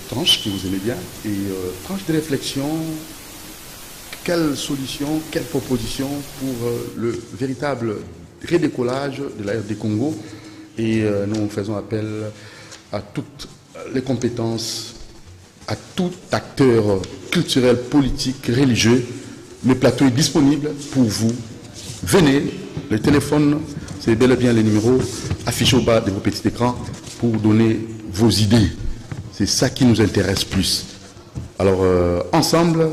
tranche qui vous aimez bien et tranche de réflexion. Quelle solution, quelle proposition pour le véritable redécollage de la RD Congo? Et nous faisons appel à toutes les compétences, à tout acteur culturel, politique, religieux. Le plateau est disponible pour vous. Venez, le téléphone, c'est bel et bien les numéros affichés au bas de vos petits écrans pour donner vos idées. C'est ça qui nous intéresse plus. Alors, ensemble,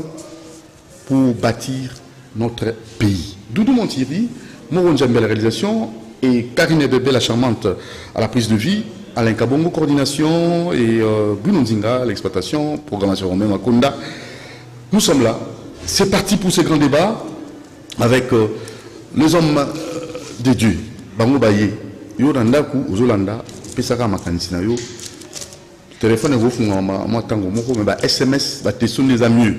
pour bâtir notre pays. Doudou Montieri, Moron Djambé à la réalisation et Karine Bébé la charmante à la prise de vie, Alain Kabongo coordination et Bruno Nzinga l'exploitation, programmation Romain Makonda. Nous sommes là. C'est parti pour ce grand débat avec les hommes de Dieu. Bango Baye, Yorandaku, Ozolanda, Pesaka Makanisina yo. Téléphone est vous moi tango moko mais SMS, te sonne les amis.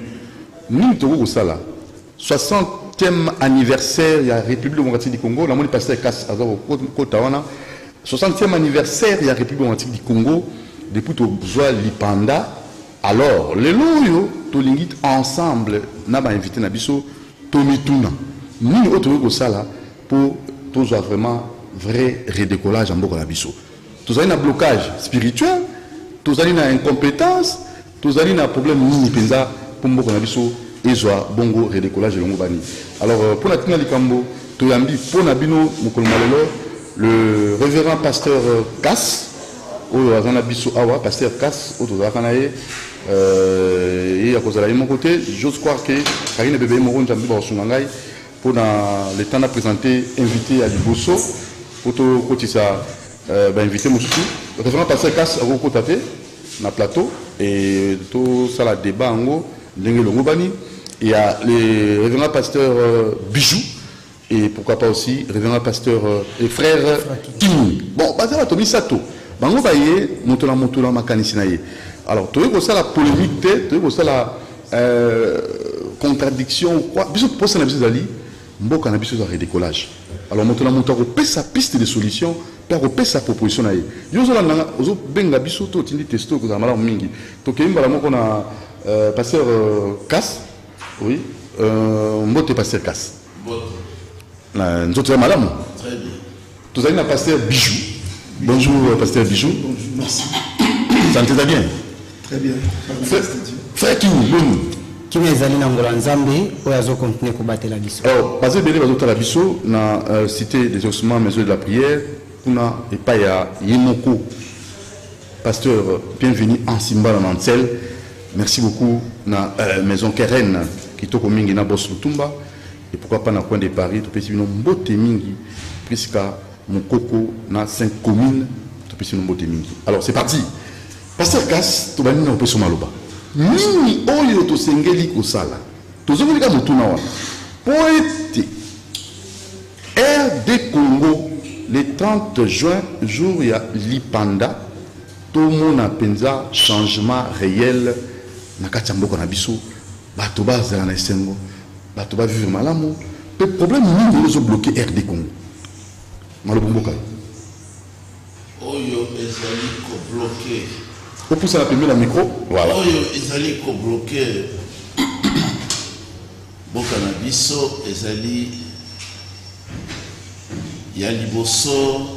Nous sommes là. 60e anniversaire de la République démocratique du Congo. La monnaie passée casse à 60e anniversaire de la République démocratique du Congo. Depuis que Zoa Lipanda. Alors, les loyaux, Tolingit ensemble, n'a pas invité Nabiso, Tomituna. Nous sommes là pour tous vraiment vrai redécollage en Boko Nabiso. Tous avez un blocage spirituel, tous avez une incompétence, tous avez un problème mini penza. Pour bongo redécollage longo bani. Alors pour la tina likambo toyambi pour nabino mukolmalelo le révérend pasteur Kass au azana biso awa pasteur Kass au tozakanaye et à cause de la mon côté j'ose croire que Karine Bébé Moron Djambi ba sungangai pour le temps de présenter invité à Liboso pour to kotisa invité mususu révérend pasteur Kass au côté na plateau et tout ça la débat en gros. Il y a les révérends pasteurs Bijou et pourquoi pas aussi révérends pasteurs et frères Kim. Bon, bah ça va Tomi Sato. Bango baye motola makanisinaye. Alors tu vois ça la polémique, tu vois ça la contradiction quoi. Bijou pour ça na biso zali, mboka na biso za redécollage. Alors motola repère sa piste de solution, per repère sa proposition naye. Yo zo la ozo benga biso to tindi testo ko za mala mingi. To kemba la moko na pasteur Kass, oui, Mbote pasteur Kass. Nous sommes madame. Très bien. Tout avez un pasteur Bijou. Bonjour pasteur Bijou. Bonjour, merci. Sentez-vous bien? Très bien. Frère qui vous qui mes amis n'angola nzambe ou azo continuer combattre la biso. Alors, basé bien les la biso na cité des ossements maison de la prière, kuna et pas ya Yemoko. Pasteur, bienvenue en Simba en Ansel. Merci beaucoup na maison Keren qui toko mingi na boss Lutumba et pourquoi pas na coin de Paris to pesi bino mbote mingi puisque mon coco na 5 communes to pesi bino mbote mingi. Alors c'est parti. Pasteur Kass to bani na opeso maloba. Nini oyo to sengeli ko sala. To zongeli ka mutuna wa. Poète RD Congo le 30 juin jour ya Lipanda tout le monde a pensé changement réel. Nakati mboka na biso bato bazala na esengo bato ba vivre malamu le problème ni nous bloqué RD Congo malobo mboka oyo ezali ko bloqué au pousse la première la micro voilà oyo ezali ko bloqué mboka na biso ezali ya liboso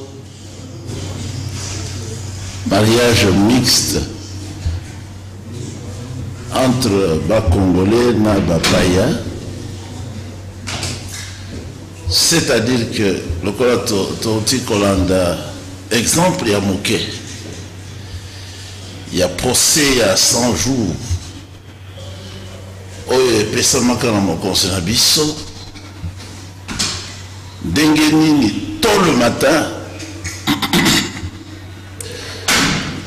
mariage mixte entre bas Congolais et bas Paya, c'est-à-dire que le Toti Kolanda, exemple, il y a moqué, il y a procès à 100 jours, il y a personne qui a conseil à Bisso, Dengenini, tôt le matin,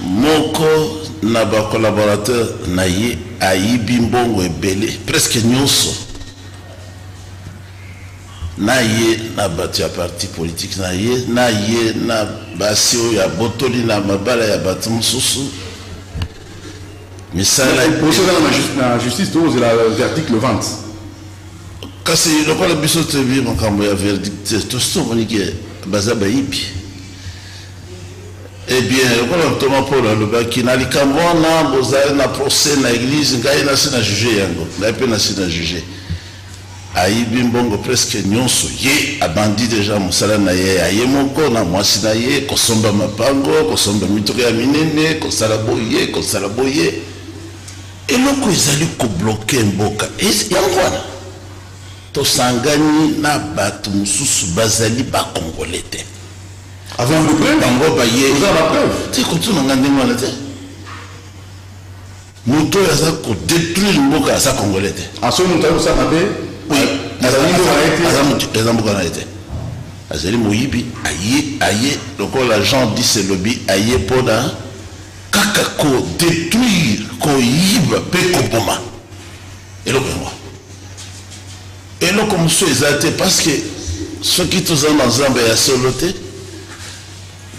Moko, na ba collaborateur na ye ayibi mbongo ebele presque nyonso na ye na batu ya parti politique na ye na basi oyo ya botoli na mabala ya batu mosusu misala na justice to la verdict le 20 kasi lokola biso tebi makambo ya verdict to somonike baza bayibi Eh bien, comme Thomas Paul a le baki, na likambona, bozale na procès na église, ngai na sina jugé yango, na pe na sina jugé. Aïbi mbongo presque nyonso, ye abandi déjà musala na ye, aye moko na mwasi na ye, kosomba mapango, kosomba mitoke ya minene, kosala boye. Et loko ezali ko bloquer mboka. Yango wana. Tosangani na batu mususu bazali ba congolais te. Avant de preuve, bango ba ye. Vous avez la preuve. Tu continue ngandi ngwana te. Muto yaza ko détruire mboka sa congolais te. En ce moment ça m'avait oui, azambo kana été. Azali moyibi aye donc la gens dit c'est lobby aye poda kaka ko détruire ko yiba pe ko boma. Et là comme ça exacté parce que ceux qui tous en ensemble ya soloté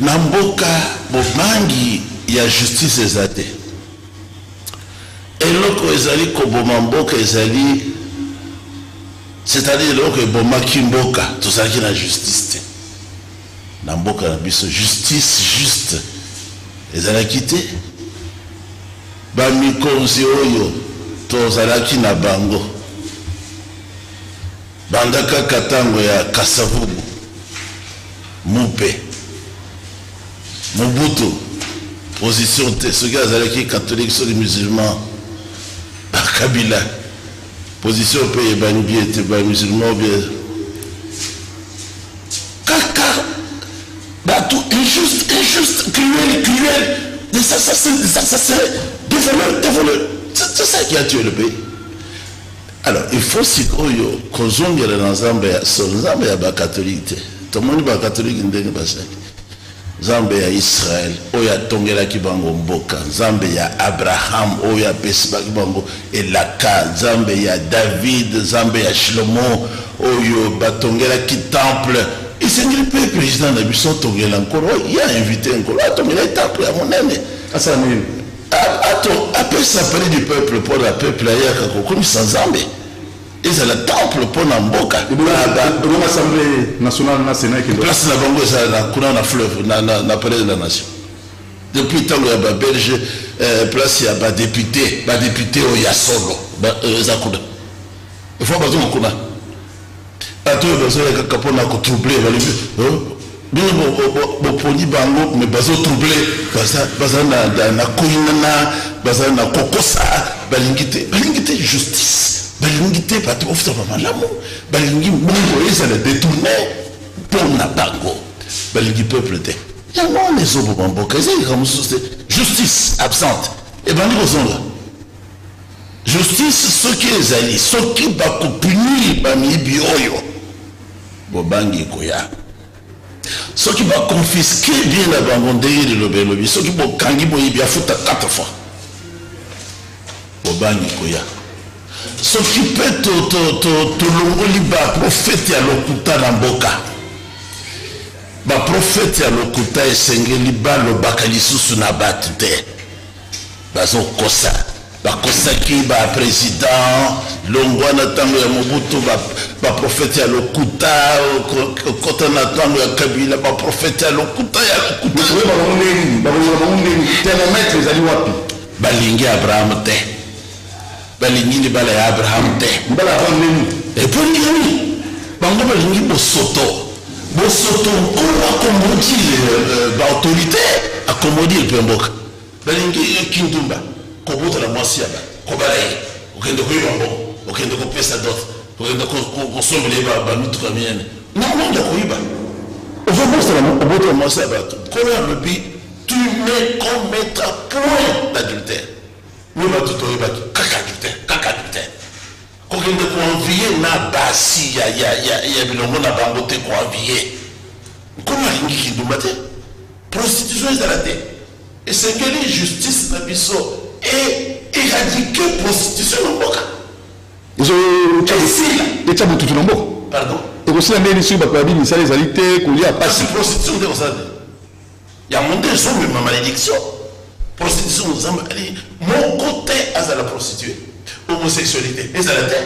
na mboka bobangi ya justice exacté. Et là ko ezali ko boma mboka ezali c'est-à-dire que boma kimboka tout ça qui la justice na mboka na biso justice juste ezala quitté ba mikonzi oyo tozalaki na bango bandaka katango ya Kasavubu Mupe Mobutu position te ce gars azalaki catholique sur les musulmans Kabila position pays bangi était ba musulman bien kaka bateau injuste cruel des assassins des voleurs c'est ça qui a tué le pays. Alors il faut si qu'on zongera dans Zambia Zambia ya ba catholique tout le monde ba catholique ndenge basaki Zambia ya Israël oya tongela kibango mboka Zambia ya Abraham oya pesiba kibango elaka Zambia ya David Zambia ya Shlomo oyo batongela ki temple et c'est le président de Bisson tongela encore il a invité encore tongela temple à monene asa nini après ça parler du peuple pour le peuple ailleurs comme sans Zambie et c'est le temple pour Namboka l'Assemblée nationale na Sénat qui place la bango ça na kuna na fleuve na palais de la nation depuis tant ya ba Belge place ya ba député au Yasolo zakuda il faut bazo kuna ato bazo ya kapona ko troubler bien bo poni bango mais bazo troubler baza na koinana baza na kokosa balingite justice balingite pati ofisa ba malamu balingi mbongo ezala détourné pour na bango balingi peuple te yango les obo bamboka ezali comme justice absente et bandi kozonga justice soki ezali soki bakopunir bamiyibi oyo bobangi koya soki baconfisque bien na bango ndenge lilobelobi soki bokangi boyibi afuta 4 fois bobangi koya soki mpe tolongoli baprofete ya lokuta na mboka baprofete ya lokuta esengeli balobaka lisusu na bato te bazokosa bakosaki baprésident longwa na ntango ya Mobutu baprofete ya lokuta kota na ntango ya Kabila baprofete ya lokuta thermomètre ezali wapi balingi Abraham te balingi libala ya Abraham te mbala abandeni eponingani bango balingi bosoto nkolo akomodi baautorité akomodi epemboka balingi kindumba kobotala mwasi yaba kobala ye okende koyiba mbongo okende kopesa dote okende kosombela bamituka minene namonda koyiba ovobotala mwasi ya bato nkolo alobi tu ne commettra point d'adultère nous bato toyebaki kaka adultère kokende koenvie na basi ya bilongo na bango te koenvie nkolo alingi kindumba te prostitution ezala te esengeli justice na biso et éradiquer prostitution na mboka etia bututu na mboka pardon ekosila ndeni soki bato babi misala ezali te kolia pasi prostitution te kosala te yango nde ezomema malédiction prostitution nzambe ali moko te azala prostitué homosexualité ezala te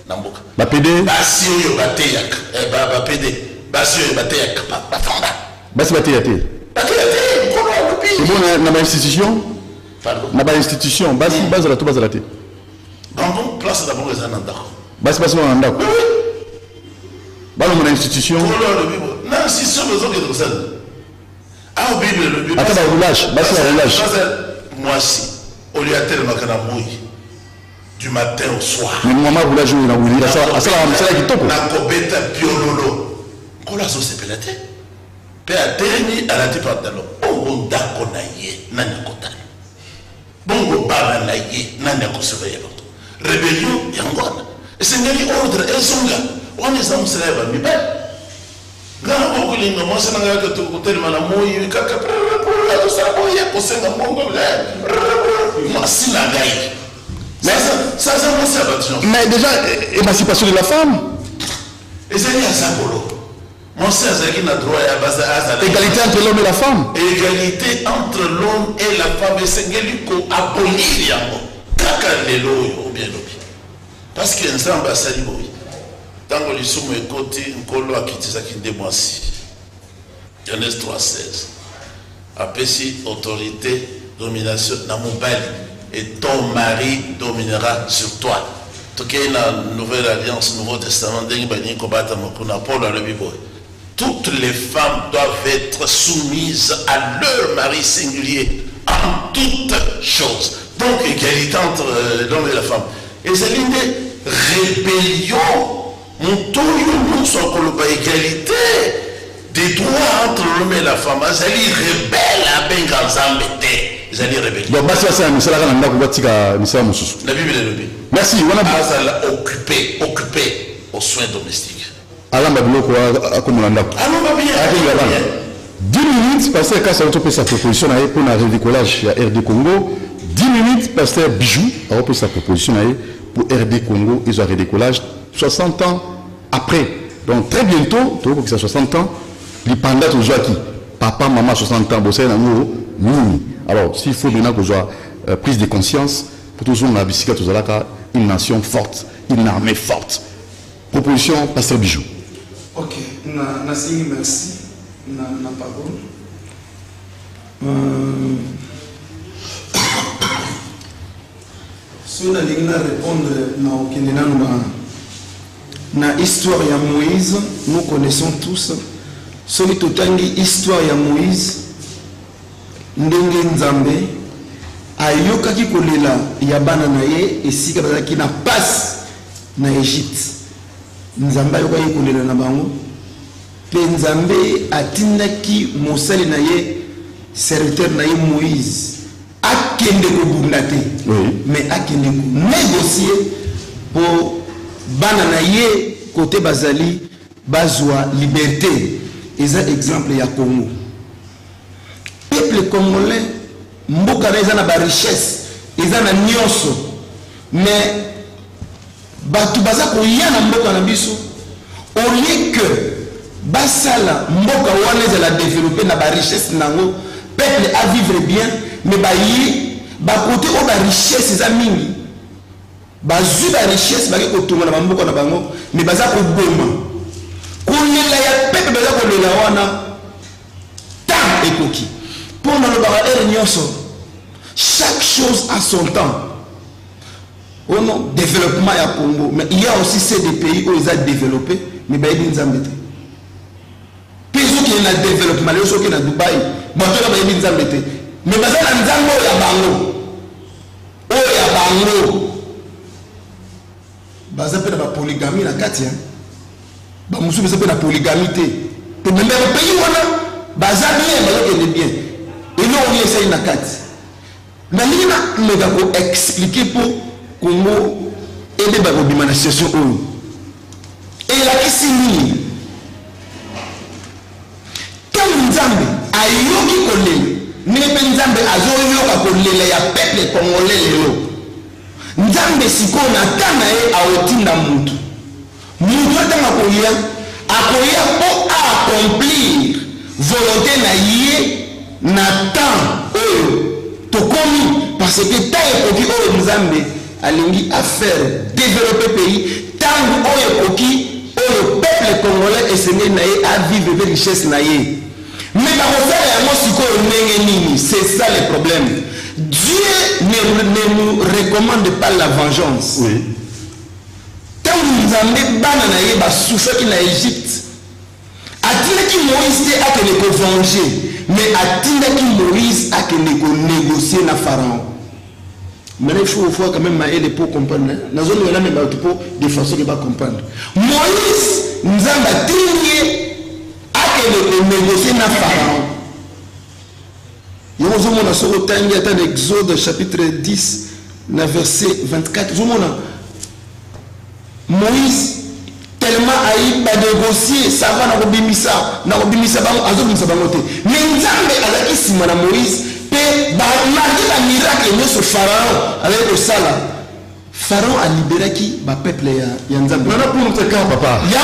na mboka bapede basi oyo bateyaka bapede basi oyo bateyaka bafanda basi bateya te nkolo alobi dans l'institution. Pardon. Dans l'institution, base la tout base la tête. Dans place d'abord les ananda. Base pas en d'accord. Dans l'institution. Non, l'institution besoin de ça. Ah, au Bible, le Bible. Attends, le roulage, base le roulage. Moi si, au lieu de makana mouille du matin au soir. Mais maman roulage on a voulu ça ça qui top. Na kobeta biololo. Kola so sepelate. Pe ateni alati pardalo. Bongo ndako na ye nani akotana. Bongo baba na ye nani akosurveiller bato. Rébellion yangwana. Esengeli ordre ezonga. On est en seleba mi ba. Ngana ko kulinga mosa na ngaka to kuteli mana moyi kaka to sa moyi ko senga mongo la. Masina ngai. Mais déjà, émancipation de la femme. Égalité entre l'homme et la femme. Égalité entre l'homme et la femme. Parce qu'il y a un samba saliboui. Tant que les sommes écoutés, un colo a quitté ça qui démoissi. Genèse 3:16. Apesi autorité, domination, namubali. Et ton mari dominera sur toi. Tout est la nouvelle alliance, Nouveau Testament, Paul dans le Bible. Toutes les femmes doivent être soumises à leur mari singulier en toutes choses. Donc, égalité entre l'homme et la femme. Et c'est l'une des rébellions. Nous sommes égalité des droits entre l'homme et la femme. C'est rebelle à Benganzambete. Donc, c'est la Bible est levée. Merci. Occupé aux soins domestiques. Allons bien. 10 minutes, pasteur Kassa a fait sa proposition pour le redécollage à RD Congo. 10 minutes, pasteur Bijou a fait sa proposition pour RD Congo et son redécollage 60 ans après. Donc, très bientôt, tout que ça 60 ans, les pandas aux qui papa, maman, 60 ans, bossé dans nous. Alors, s'il faut maintenant que soit prise de conscience, pour tous on a une nation forte, une armée forte. Proposition, pasteur Bijou. Ok, merci. Na parole. Si on a répondre na histoire de Moïse, nous connaissons tous. Si on a histoire de Moïse, ndenge nzambe ayokaki kolela ya bana na ye esika bazaki na passe na Égypte. Nzambe ayokaki kolela na bango pe nzambe atindaki mosali na ye serviteur na ye Moïse akende kobunda te mais akende négocier pour bana na ye côté bazali bazwa liberté. Eza exemple ya Congo. Peuple congolais, mboka na ezana ba richesse, ezana nyonso, mais batu baza ko yana mboka na biso, au lieu que basala mboka wana ezala développer na ba richesse nango, peuple à vivre bien, mais ba yi ba côté o ba richesse eza mingi, bazu ba richesse ba ko tonga na mboka na bango, mais baza ko boma. Ko lela ya peuple baza ko lela wana tant ekoki. Pendant le barrière, chaque chose a son temps. Oh non, développement à Congo. Mais il y a aussi des pays où ils ont développé, mais ils ont embêté. Puis ceux qui ont développement, ceux qui sont à Dubaï, ils ont embêté. Mais ils ont embêté. Oh, il y a bango. Ils ont la polygamie na Katia. Ils ont la polygamie. Et même le pays où on a, bien. Et nous on essaye na kati. Na lina mega ko expliquer pour Congo aider ba bima na situation oyo. Et la kisini. Quand Nzambe ayoki kolela, ne pe Nzambe azoyoka kolela ya peuple congolais lelo. Nzambe siko na tana e aotinda mutu. Mutu atanga koya, akoya pour accomplir volonté na yé na temps tokomi parce que tant ekoki oyo Nzambe alingi à faire développer pays tant oyo ekoki oyo peuple congolais esengeli na ye a vivre de richesse na ye Mais c'est ça le problème. Dieu ne nous recommande pas la vengeance. Oui. Quand nous avons souffert en Égypte, Atinaki Moïse a que ne venger, mais Atinaki Moïse a que négocier na Pharaon. Maintenant, il faut quand même m'aider pour comprendre. Nous avons de façon de comprendre. Moïse nous a battu à que négocier na Pharaon. Nous avons Exode chapitre 10, verset 24. Moïse tellement a négocié, ça va dans Bimisa, mais Nzambe a dit Moïse, malgré la miracle de ce Pharaon avec le Sala, Pharaon a libéré qui le peuple ya Nzambe. Non, pour notre cas, papa. Il y a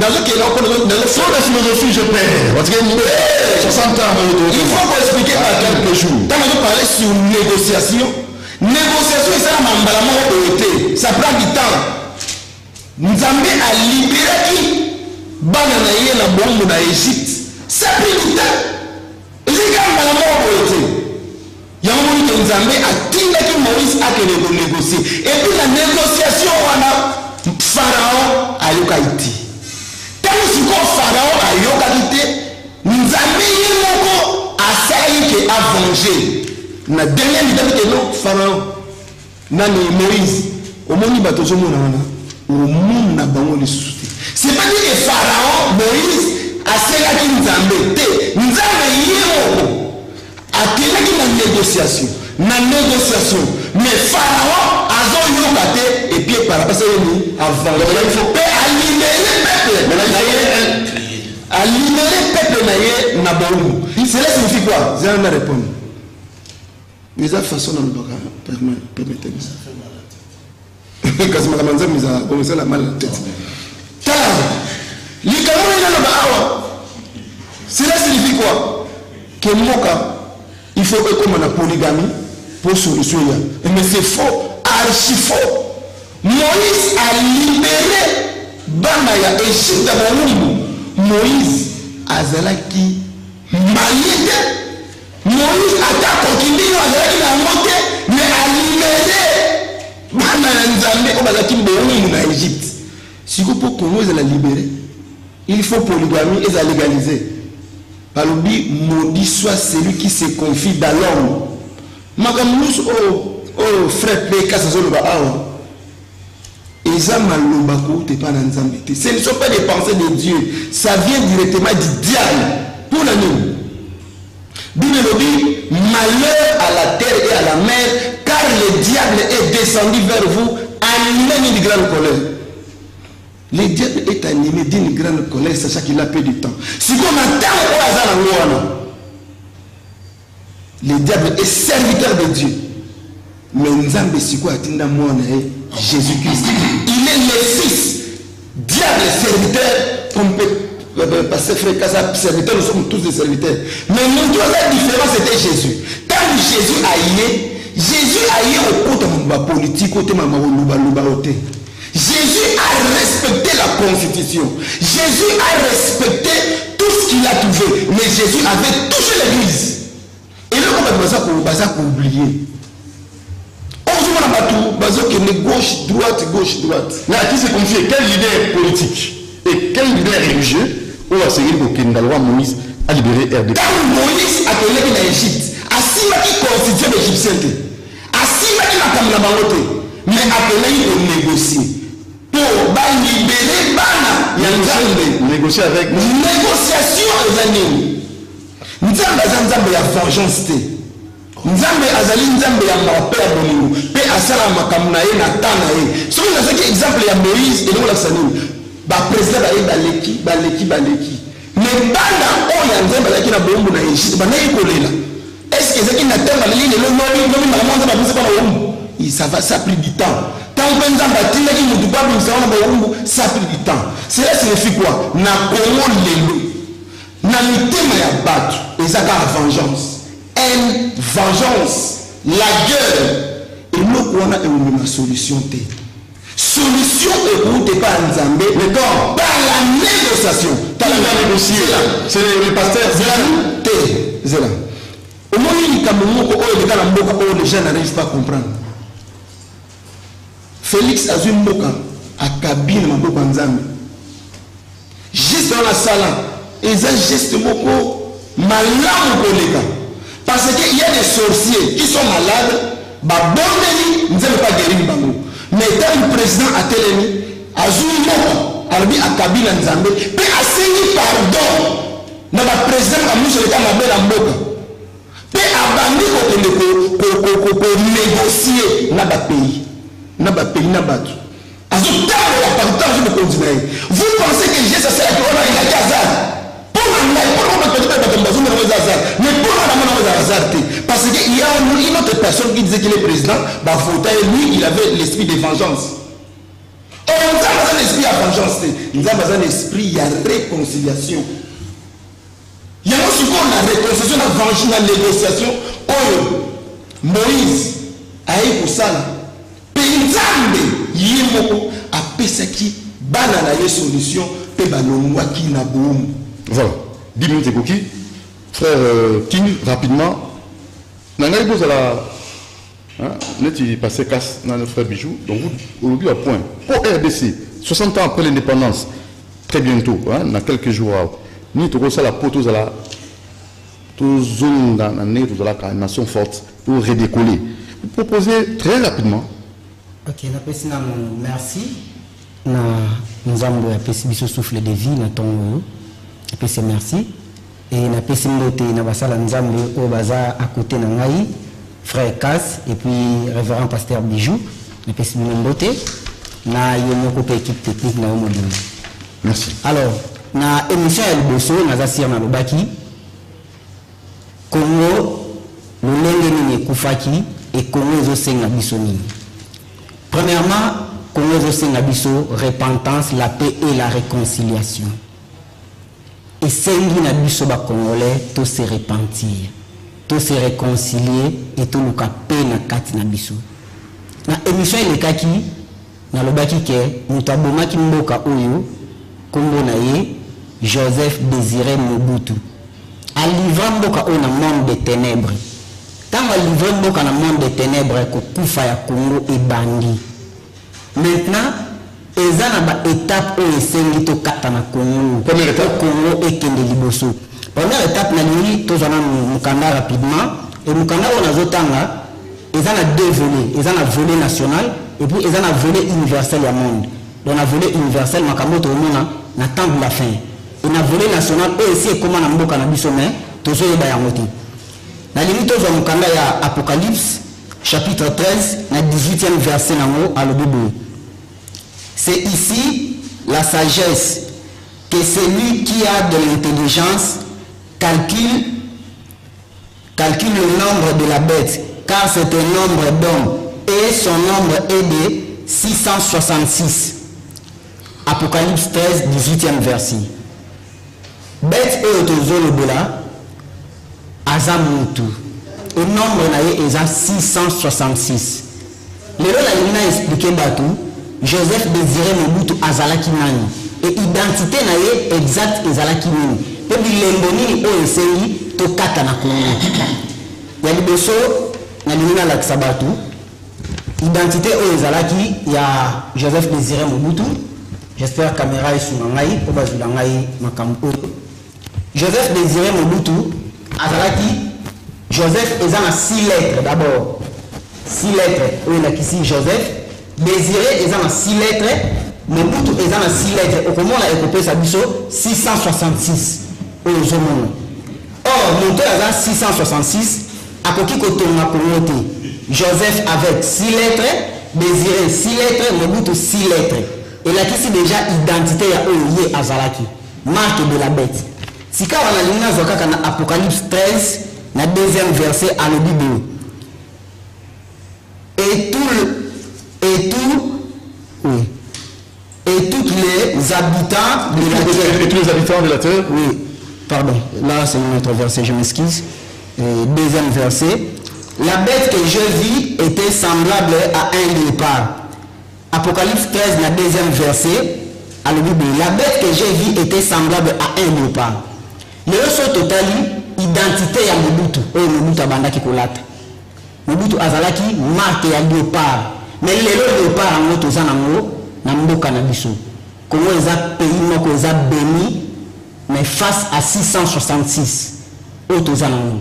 dans la philosophie, je perds. Parce que 60 ans, il faut vous expliquer par quelques jours. Quand on parle sur négociation, ça prend du temps. Nzambe a libéré qui bananaye na bombe na Égypte. Ça prend du temps. Il y a Nzambe a tiré qui Moïse a que négocier. Et puis la négociation, on a Pharaon a yokaïti. Tant que Pharaon a yokaïti, Nzambe yemoko a saï que a vengé. Na dernière minute que non Pharaon, nani Moïse, au monde bateau au monde na bango les soucis. C'est pas dire que Pharaon, Moïse a saï que Nzambe te, Nzambe yemoko a tiré qui na négociation, mais Pharaon a yokaté et puis par rapport à ça il faut à libérer le peuple na Baoumou. Cela signifie quoi? J'ai un à répondre. Mais ça façon dans le bac, permettez-moi. Quand je me ça la mal la tête. Cela signifie quoi? Que Moka, il faut que comme on a polygamie pour solution. Mais c'est faux, archi faux. Moïse a libéré Banaya et Égypte. Moïse a zalaki maïde. Moïse a continué à la montée, mais a libéré Banaya Nzambe au Bazaki Béouni en Égypte. Si vous pouvez Moïse la libérer, il faut polygamie et la légaliser. Palobi, maudit soit celui qui se confie dans l'homme. Makamous, oh frère, ce ne sont pas des pensées de Dieu, ça vient directement du diable. Pour la nous, Bible dit malheur à la terre et à la mer, car le diable est descendu vers vous, animé d'une grande colère. Le diable est animé d'une grande colère, sachant qu'il a peu de temps. Si on attend au hasard, le diable est serviteur de Dieu. Mais Nzambe Siko Atinda Mouana est Jésus-Christ. Il est le Fils. Diable est serviteur. On peut passer frère Kassa, serviteur, nous sommes tous des serviteurs. Mais nous, la différence c'était Jésus. Quand Jésus a yé au côté de la politique, au côté de Jésus a respecté la constitution. Jésus a respecté tout ce qu'il a trouvé. Mais Jésus avait touché l'église. Et là, on va oublier. On se dit gauche, droite. Mais à qui s'est confié? Quel leader politique et quel leader religieux ou à ce que la loi Moïse a libéré RDP? Quand Moïse a donné l'Égypte, Assima qui constitue l'Égyptien, Assima qui n'a pas la bangote, mais appelé de négocier. Pour libérer Bana, négocier avec négociation et années. Nous avons la vengeance. Nzambe azali nzambe ya mapea bolingo pe asala makambo na ye na tana ye soki nazaki exemple ya Moïse et la sanini ba président baleki mais bana oya nzambe azaki na bombo na Égypte banayi kolela est-ce que ezaki na tanga leli lelo nomi malamu ba bisa na bombo ça va ça pris du temps tant que nzambe atindaki mutu ba bisa na bombo ça pris du temps cela signifie quoi na Congo lelo na mitema ya bato ezaka vengeance. Vengeance, la guerre, et nous on a une solution. Solution est pour pas Nzambe, mais par la négociation. Par va négocier? C'est les pasteurs. Zéla. Au moins, il y a les gens n'arrivent pas à comprendre. Félix Azumboka a cabine Mboka Nzambe. Juste dans la salle, ils ont geste beaucoup malade au collègue. Parce qu'il y a des sorciers qui sont malades, ils ne peuvent pas guérir. Mais quand le président a télé, Azumboka a cabine Nzambe, mais a signé pardon. Dans le président a mis sur le cas de Mboka. Et abandonné pour négocier dans le pays. Dans le pays, dans le pays. Vous pensez que Jésus c'est la couronne il a dit hasard. Mais pour hasard. Parce qu'il y a une autre personne qui disait qu'il est président, et lui, il avait l'esprit de vengeance. Or, nous avons un esprit à vengeance. Nous avons un esprit de réconciliation. Il y a aussi la réconciliation, la vengeance, la négociation. Moïse a eu pour ça. Paysanbe, Yemoko, a pesaki, banana y solution, pe balongwa ki na boum. Voilà, 10 minutes et coquille. Frère King, rapidement. Nangaï pose à la. Net il passait casse dans le frère Bijou. Donc aujourd'hui à point. Pour RDC, 60 ans après l'indépendance, très bientôt, dans quelques jours, nous avons la poteau à la. Toute zone dans la nation forte pour redécoller. Vous proposez très rapidement. Ok, merci. Nous avons un souffle de vie dans ton merci. Et nous avons à côté de nous, frère Cass et puis révérend pasteur Bijou. Nous avons une équipe technique. Merci. Alors, dans l'émission El Bosso, nous avons Baki, Congo, le Lengeni Koufaki et Congo Zosenga Bissoni. Premièrement, Congo Zosenga Bisso, repentance, la paix et la réconciliation. Et Sengi na Bisso ba Congolais, tout se repentir, tout se réconcilier et tout le paix na kati na Bisso. Na émission il est kaki, na le baki ke, mutaboma ki mboka oyo, Congo na ye, Joseph Désiré Mobutu. A livrant mboka oyo na monde des ténèbres. Tant que livrant mboka na monde des ténèbres, ko kufa ya Congo et bandi. Maintenant, ils ont une étape où ils sont to katana Congo. Première étape, Congo et Kende Liboso. Première étape, nous avons Mukanda rapidement. Et Mukanda, on a zotanga, ils ont deux volets. Ils ont un volet national et puis ils ont un volet universel du monde. Donc, un volet universel, Makamoto Omona, na temps de la fin. Et un volet national, eux aussi, comment on a mboka na bisomé, tout ça est bayamoti. La limite, nous avons Mukanda, il y a Apocalypse, chapitre 13, le 18e verset à la Bible. C'est ici la sagesse que celui qui a de l'intelligence calcule le nombre de la bête, car c'est un nombre d'hommes et son nombre est de 666. Apocalypse 13, 18e verset. Bête et autozolo de là, Azamutu. Le nombre est 666. Le rôle a expliqué Batou. Joseph Désiré Mobutu Azalaki Nani. Et identité naie exacte Azalaki Nani. Et puis l'emboni au essai to kata na Congo. Il y a liboso na limina la Ksabatu. Identité au Azalaki, il y a Joseph Désiré Mobutu. J'espère que la caméra est sur Nangaï. Pour baser Nangaï Makambo. Joseph Désiré Mobutu Azalaki. Joseph est en 6 lettres d'abord. 6 lettres. Oui, il y a ici Joseph. Désiré est en 6 lettres, Mobutu est en 6 lettres. Au comment on a écopé sa biseau 666 au Zomono. Or, mon père a 666, à Koki Kotonga Komote. Joseph avec 6 lettres, Désiré 6 lettres, Mobutu 6 lettres. Et là, ici déjà identité à Oye Azalaki, marque de la bête. Si quand on a l'image de Apocalypse 13, le 2e verset à la Bible. Et tous les habitants de la terre. Et tous les habitants de la terre. Oui, pardon. Là, c'est un autre verset, je m'excuse. 2e verset. La bête que je vis était semblable à un léopard. Apocalypse 13, le 2e verset. à la Bible, la bête que j'ai vue était semblable à un léopard. Le reste total, identité à Mobutu, Mobutu abanda ki kolata. Mobutu azalaki marque ya léopard. Mais le léopard en moto zanango na mboka na biso. Congo eza pays moko eza béni, mais face à 666 autres zanango.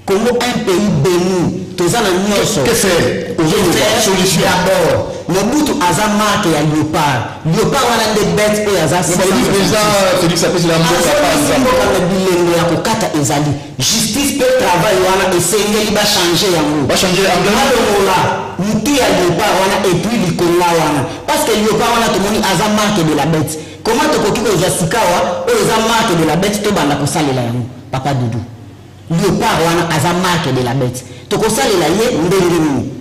Congo un pays béni. Que faire solution d'abord. Mobutu aza marque ya léopard. Léopard wana des bêtes et aza justice peut travail wana essayer ba changer yango. Ba changer là. Mutu ya léopard wana et puis likonga wana. Parce que léopard wana tomoni aza marque de la bête. Comment te koki ko zasikawa o aza marque de la bête to banda ko salela yango. Papa Doudou. Léopard wana aza marque de la bête. Toko salela ye ndengeni.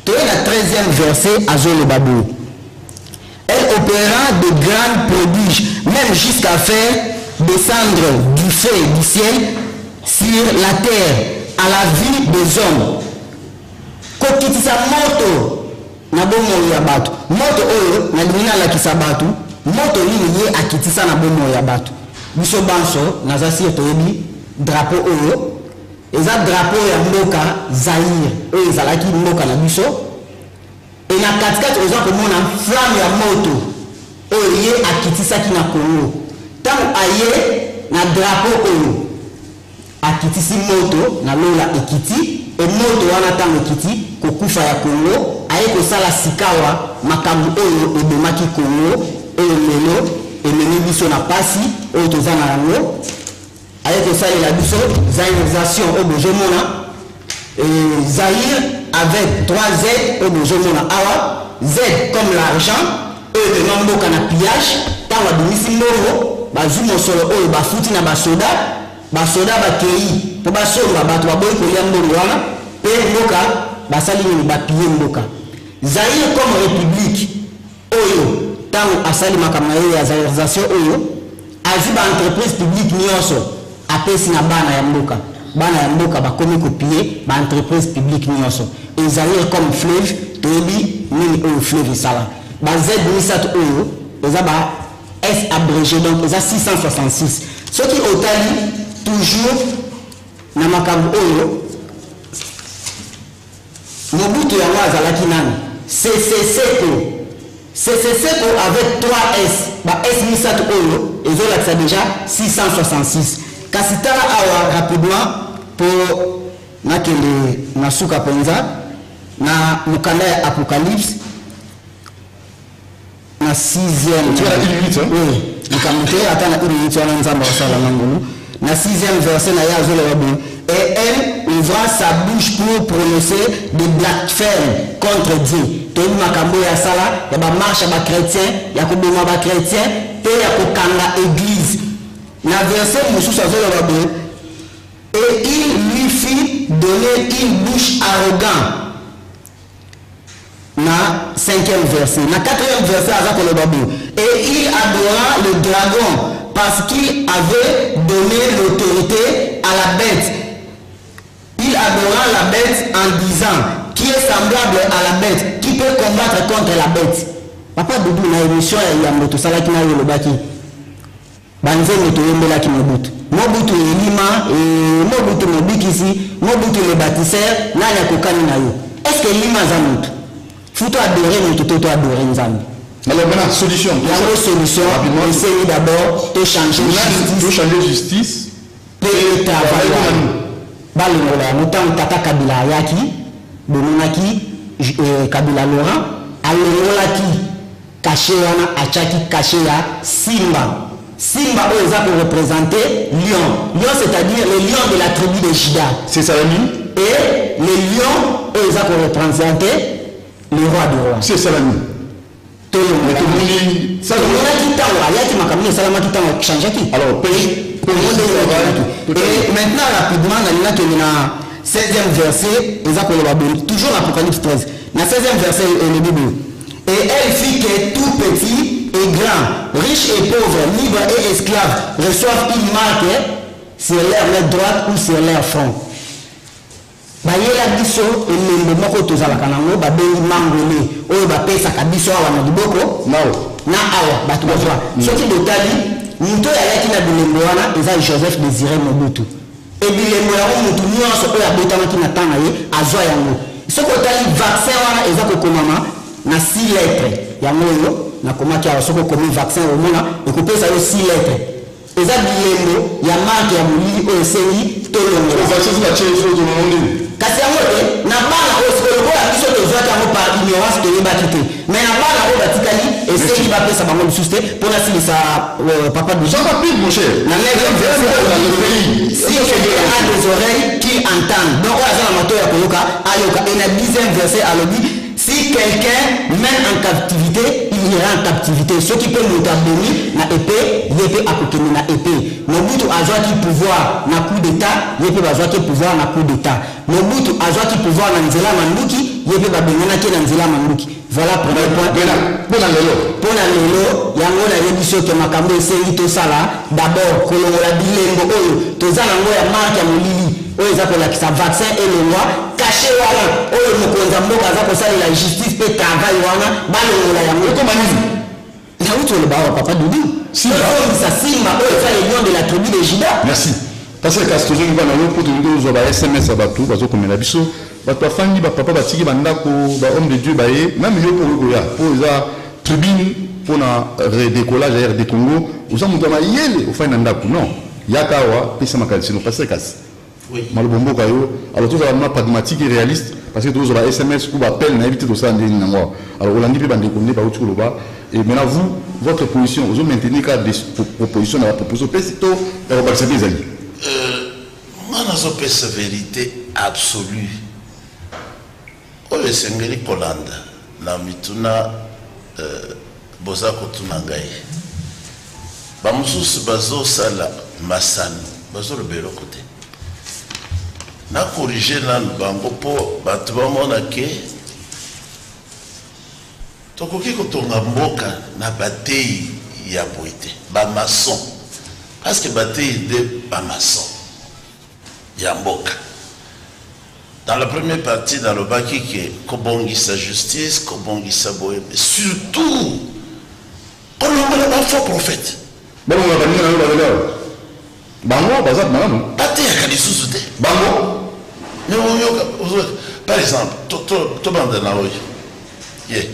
Toye la 13e verset Azo le Babou. Elle opéra de grands prodiges, même jusqu'à faire descendre du feu du ciel sur la terre à la vie des hommes. Kokitisa moto na bomo ya batu. Moto oyo na limina la kisabatu. Moto nini ye akitisa na bomo ya batu. Biso banso nazasi toyebi drapeau oyo. Eza drapeau ya mboka Zaïre. Oyo ezalaki mboka na biso. Et na katikati oza komona flamme ya moto. Oyo ye akitisaki na Congo. Tango aye na drapeau oyo akitisi moto na lola ekiti. Et moto wana tango ekiti kokufa ya Congo. Aye kosala sikawa makambu oyo ebomaki Congo. Oyo lelo emeni biso na pasi oyo toza na yango. Avec ça, il a dit ça, zaïrisation au Bojomona. Zaïre avec 3 Z au Bojomona. Awa, Z comme l'argent, eux de Mambo kana pillage, tawa dimisi mboro, bazumo solo oyo bafuti na basoda bakei, po basolo bato baboyi kolia mboro wana, pe mboka basali ni bapiller mboka. Zaïre comme république, oyo, tango asali makambo ya zaïrisation oyo, aziba entreprise publique nyonso. Apesi na bana ya mboka bakomi copier ba entreprise publique nyonso ezali comme fleuve toyebi nini oyo fleuve sala ba Z misato oyo eza ba S abrégé donc eza 666 ce qui otali toujours na makambo oyo Mobutu yango azalaki nani CCCO avec 3S ba S misato oyo ezolakisa déjà 666. Kasitala awa rapidement pour nakele nasuka penza na mukanda ya Apocalypse na 6e. Tu as la minute hein? Oui, mukamute atana minute wana nzamba wasala mangulu na 6e verset na ya zole wabu. Et elle ouvra sa bouche pour prononcer des blasphèmes contre Dieu. Toyi makambo ya sala ya ba marche ba chrétien ya koboma ba chrétien pe ya kokanga église. Na verset Moussous Azolababé, et il lui fit donner une bouche arrogante. Na 5e verset. Na 4e verset Azolababé, et il adora le dragon parce qu'il avait donné l'autorité à la bête. Il adora la bête en disant, qui est semblable à la bête, qui peut combattre contre la bête. Papa Doudou na émission ya Moto Salaki na Yolobaki. Banzeme toyembela ki Mobutu. Mobutu elima et Mobutu mobikisi, Mobutu le bâtisseur, nani akokani na yo. Est-ce que lima za mutu? Futo adorer mutu to adorer nzambe. Alors maintenant solution. La solution, essayer d'abord de changer justice. Et travail. Balongola mutan tata Kabila yaki, bomonaki Kabila Laurent, alongolaki caché wana achaki caché ya Simba. Simba oyo pour représenter lion. Lion c'est-à-dire le lion de la tribu de Juda. C'est ça la nuit. Et le lion oyo pour représenter le roi du roi. C'est ça la nuit. Tout le monde. Ça alors et maintenant rapidement dans le 16e verset toujours l'Apocalypse 13. Dans le 16e verset le Bible. Et elle fit que tout petit et grand, riche et pauvre, libre et esclave reçoivent une marque sur leur main droite ou sur leur front. Bayela biso elembe moko tozalaka nango babengi mangole oyo bapesaka biso awa na liboko nao na awa bato bazwa soki botali moto ayaki na bilembo wana eza Joseph Désiré Mobutu ebilembo yango motu nyonso oyo abotamaki na ntango na ye azwa yango soki otali vaccin wana eza kokomama na 6 lettres yango oyo nakomaki awa soki okomi vaccin omona ekopesa yo 6 lettres eza bilembo ya marke ya molili oyo esengi tolongola kasi yango te na bana oyo sikolokola biso tozwaki yango par ignorance toyebaki te mais na bana oyo batikali esengi bapesa bango lisusu te mpo nasilisa papa de Jean Baptiste mon cher na si a des oreilles qui entendent donc oyo aza na mato ya koyoka ayoka et na 10e verset alobi si quelqu'un mène en captivité il ira en captivité ceux qui peuvent monter béni na épée yepé akokende na épée Mobutu azwaki pouvoir na coup d'état yepé bazwaki pouvoir na coup d'état Mobutu azwaki pouvoir na nzela manduki yepé babenganaki na nzela manduki voilà premier point pour na lelo yango na yebiso ke makambo esengi tosala d'abord kolongola bilembo oyo toza nango ya marke ya molili oyo eza kolakisa vaccin elongwa kashe wana oyo mokonzi mboka aza kosalela justice mpe travail wana balongola yango ekomanisi nauti oloba awa papa dudu ça sima oyo eza l'union de la tribu de Juda. Merci parce que kasi tozongi bana yo mpo tolingi ozwa ba SMS ya bato bazokomela biso bato bafandi bapapa batiki bandako bahomme de Dieu baye même yo mpo okoya mpo eza tribune mpona redécollage ya RD Congo oza moto ya mayele ofandi na ndako non yaka awa pesa makalisi no parce kasi maloba mboka yo alors tozala mona pragmatique et réaliste parce que tozwa ba SMS ou bappel na éviter tosala ndeni nango awa alors olandi mpe bandeko nde bauti koloba et maintenant vous votre position vous maintenez cadre des propositions dans la proposition pesi to ya kobakisa mpe ezali nga nazopesa vérité absolue oyo esengeli kolanda na mituna boza kotuna ngai bamosusu bazosala masano bazoloba eloko te na corrige nanu bango mpo bato bamona ke tokoki kotonga mboka na bateyi ya boye te bamason parce que bateyi nde bamason ya mboka. Dans la première partie, dans le baki, kobongisa justice, kobongisa boye, mais surtout, on a un faux prophète. Bango, bazat manano. Bate ya kalisusu te. Bango. Par exemple, to bande na oyo. Ye.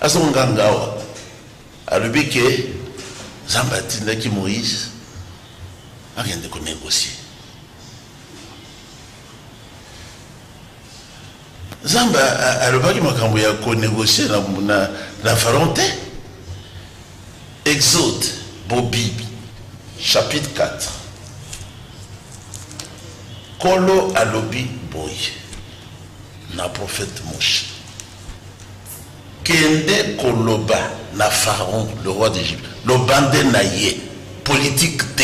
Aso nganga awa. Alobi ke Zambati ndaki Moïse akende ko négocier. Zamba alobaki makambo ya ko négocier na Pharaon te. Exode Bobibi chapitre 4. Kolo alobi boy na prophète Moshe. Kende koloba na Pharaon le roi d'Égypte. Le bandé naïe politique te.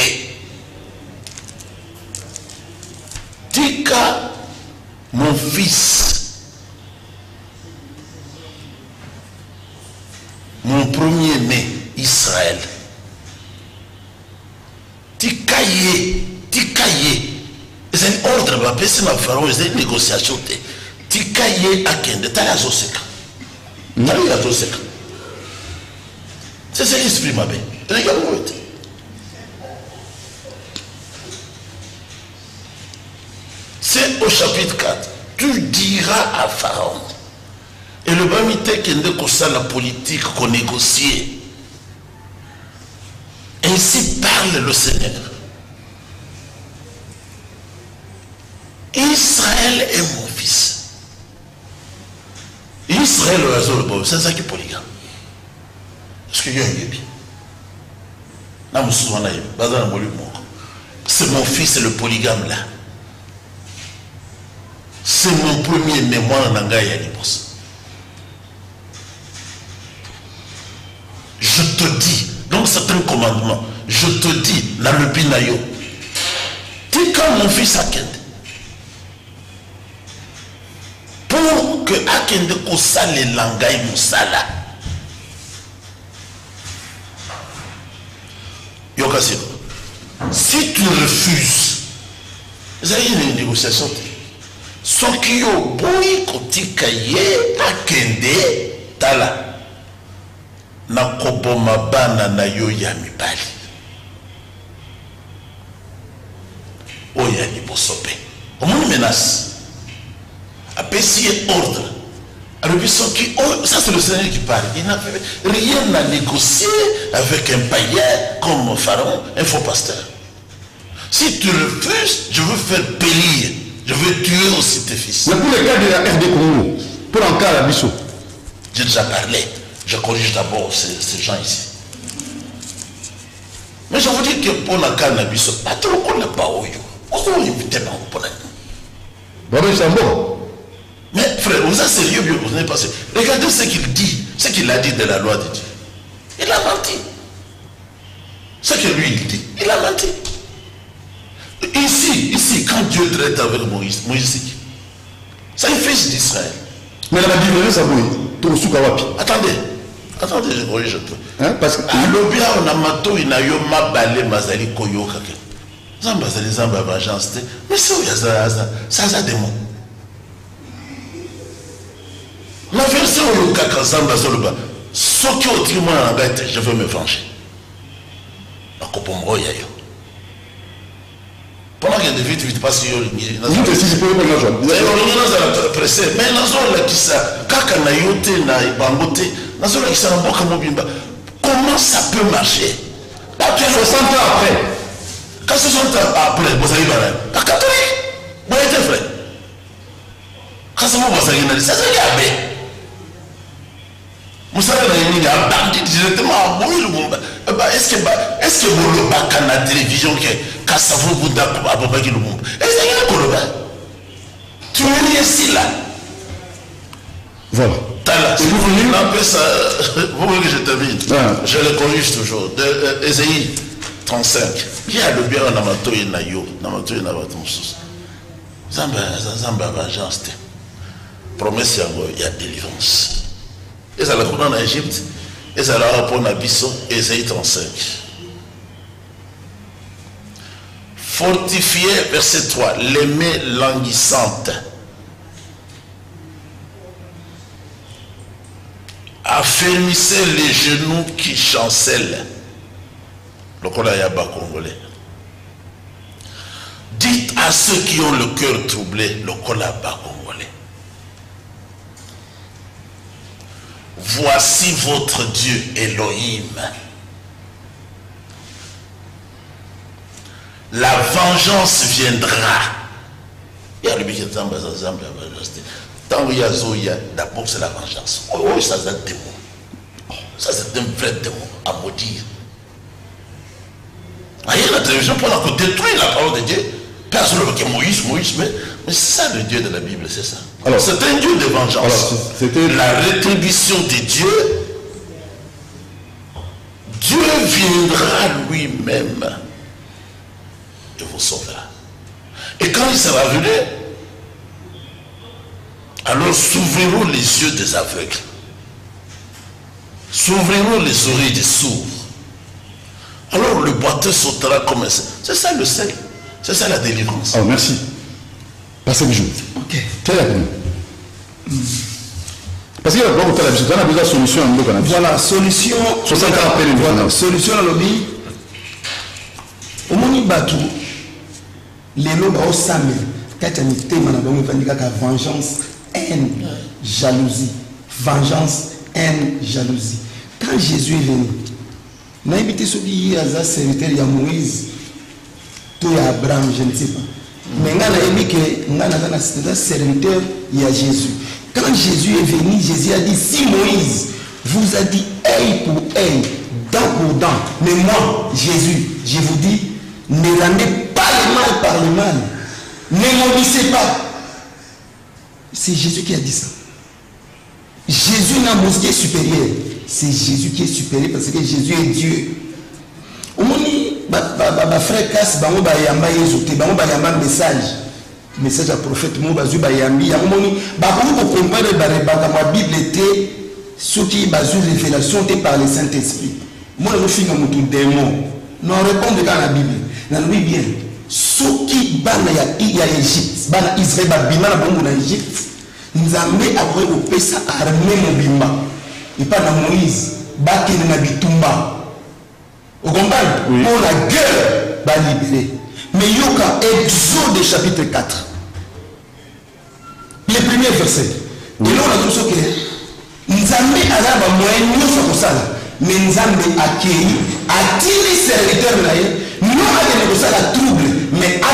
Tika mon fils. Mon premier-né, Israël. Tikaye. C'est un ordre, c'est ma pharaon, c'est une négociation. Tikaye akende, t'as la zoseka. T'as la zoseka. C'est ce l'esprit, ma belle. Regarde-moi. C'est au chapitre 4. Tu diras à Pharaon. Et le bamité qui est comme ça la politique qu'on négocie. Ainsi parle le Seigneur. Israël est mon fils. Israël c'est ça qui est polygame. Est-ce qu'il y a un yébi? C'est mon fils, c'est le polygame là. C'est mon premier né, moi en Nangaï à l'Ibos. Je te dis, donc c'est un commandement. Je te dis, dans le binayo, dis quand mon fils Akende, pour que Akende kosa les langaï moussala. Yokasino, si tu refuses, vous avez une négociation. Ce qui est boy kotikaye Akende tala. na koboma bana na yo ya mibali oya liboso pe omoni menace apesi ordre alors ça c'est le Seigneur qui parle. Il n'a rien à négocier avec un païen comme Pharaon, un faux pasteur. Si tu refuses, je veux faire périr, je veux tuer aussi tes fils. Mais pour le cas de la RD Congo, pour un cas à la Bissau, j'ai déjà parlé. Je corrige d'abord ces gens ici. Mais je vous dis que pour le cas de la Bissau, pas trop qu'on n'a pas eu. On va éviter dans le problème. Bon, c'est bon. Mais frère, vous êtes sérieux, vous n'êtes pas sérieux. Regardez ce qu'il dit, ce qu'il a dit de la loi de Dieu. Il a menti. Ce que lui il dit, il a menti. Ici, quand Dieu traite avec Moïse, c'est un fils d'Israël. Mais la différence, c'est Attendez, je corrige un peu. Hein, parce que Alobia on a mato inayo mabale mazali koyoka ke. Zamba zali zamba vengeance. Mais c'est où ça démon. La version où le kaka zamba zoloba, ce qui au triment en bête, je veux me venger. La kopomro yayo. Pendant qu'il y a des vite parce qu'il y a vous décidez pour le jour. vous avez pressé, mais dans la qui ça, kaka na yote na ibangote, dans la qui ça na boka mobimba. Comment ça peut marcher? 60 ans après. Quand 60 ans après, vous avez barré. Pas catholique. Vous êtes frère. Quand c'est vous, vous avez dit, ça c'est gabé. Vous savez, il y a un bandit directement à mourir. Est-ce que vous le bac à la télévision quand ça vous d'accord à Bobaki le monde? Est-ce qu'il y a un coloba? Tu es ici là. Voilà. Vous voulez que je termine? Je le corrige toujours. De Ésaïe 35. Qui a le bien en amato et nayo? Namato et navatomsus. Zamba vengeance. Promesse il y a délivrance. Et ça l'a connu en Égypte. Et ça l'a rapport à Bissau. Ésaïe 35. Fortifié, verset 3. L'aimée languissante. Affermissez les genoux qui chancellent. Le Kolayaba congolais. Dites à ceux qui ont le cœur troublé, le Kolayaba congolais. Voici votre Dieu Elohim. La vengeance viendra. Il y a le bilan tant qu'il y a Zoya, d'abord c'est la vengeance. Oh, ça c'est un démon. Ça c'est un vrai démon à maudire. Il y a la télévision pour détruire la parole de Dieu. Personne ne veut que Moïse, mais c'est ça le Dieu de la Bible, c'est ça. C'est un Dieu de vengeance. C'était la rétribution de Dieu. Dieu viendra lui-même et vous sauvera. Et quand il sera venu, alors s'ouvriront les yeux des aveugles. S'ouvriront les oreilles des sourds. Alors le boiteux sautera comme un... C'est ça le sel. C'est ça la délivrance. Oh, merci. Passez le jour. Ok. Parce qu'il y a besoin de solution. Voilà, solution. 60 ans après les voilà, solution à l'objet. Au moni batu, les lots au samé, quand il y a un thème, on a vengeance, haine, jalousie. Vengeance, haine, jalousie. Quand Jésus est venu, on a évité ce qui est un serviteur, il y a Moïse, tout y a Abraham, je ne sais pas. Mais on a évité que on a un serviteur, il y a Jésus. Quand Jésus est venu, Jésus a dit, si Moïse vous a dit œil pour œil, dent pour dent, mais moi, Jésus, je vous dis, ne rendez pas le mal par le mal. Ne maudissez pas. C'est Jésus qui a dit ça. Jésus n'a pas qui est supérieur. C'est Jésus qui est supérieur parce que Jésus est Dieu. Au moment où frère Cass, il y a un message à prophète, il y a un la Bible était ce qui est révélation par le Saint-Esprit. Moi, je suis un démon. Non, répondez dans la Bible. Dans lui bien. Ce qui est en Égypte, Israël, en Égypte, nous avons après au Pessa armé mon bimba. Et pas dans Moïse. bakene na bitumba. Vous comprenez? Pour la guerre, va libérer. Mais yoka, Exode chapitre 4. Les premiers versets. Et là, on a dit que Nzambe a un moyen de nous faire ça. Mais Nzambe a attiré ses serviteurs là. Non à la trouble, mais à